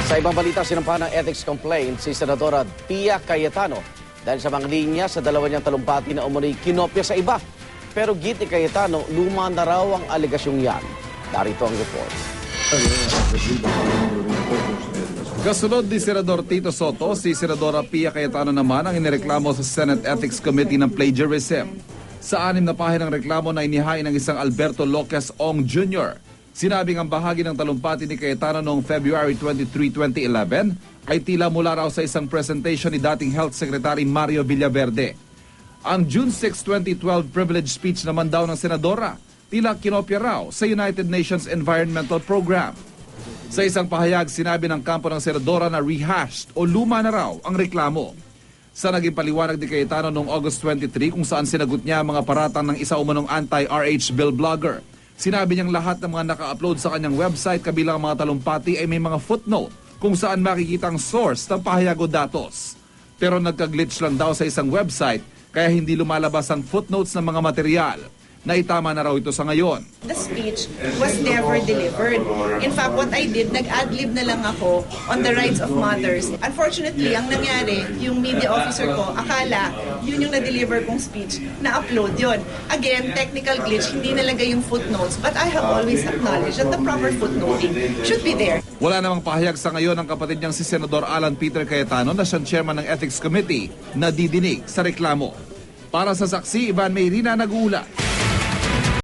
Sa ibang balita, sinampahan ng ethics complaint si Senadora Pia Cayetano dahil sa mga linya sa dalawa niyang talumpati na umunoy kinopya sa iba. Pero git ni Cayetano, luma na raw ang aligasyong yan. Darito ang report. Kasunod ni Senador Tito Soto, si Senadora Pia Cayetano naman ang inireklamo sa Senate Ethics Committee ng plagiarism. Sa 6 na pahinang reklamo na inihain ng isang Alberto Locas Ong Jr., sinabing ang bahagi ng talumpati ni Cayetano noong February 23, 2011 ay tila mula raw sa isang presentation ni dating Health Secretary Mario Villaverde. Ang June 6, 2012 privilege speech naman daw ng senadora, tila kinopya raw sa United Nations Environmental Program. Sa isang pahayag, sinabi ng kampo ng senadora na rehashed o luma na raw ang reklamo. Sa naging paliwanag ni Cayetano noong August 23 kung saan sinagot niya ang mga paratang ng isa umanong anti-RH bill blogger, sinabi niyang lahat ng mga naka-upload sa kanyang website kabilang mga talumpati ay may mga footnote kung saan makikita ang source ng pahayag o datos. Pero nagka-glitch lang daw sa isang website kaya hindi lumalabas ang footnotes ng mga material. Naitama na raw ito sa ngayon. The speech was never delivered. In fact, what I did, nag-adlib na lang ako on the rights of mothers. Unfortunately, ang nangyari, yung media officer ko, akala yun yung na-deliver kong speech, na-upload yun. Again, technical glitch, hindi nalagay yung footnotes, but I have always acknowledged that the proper footnoting should be there. Wala namang pahayag sa ngayon ng kapatid niyang si Senador Alan Peter Cayetano na siyang chairman ng Ethics Committee na didinig sa reklamo. Para sa saksi, Ivan Mayrina, nag-uula.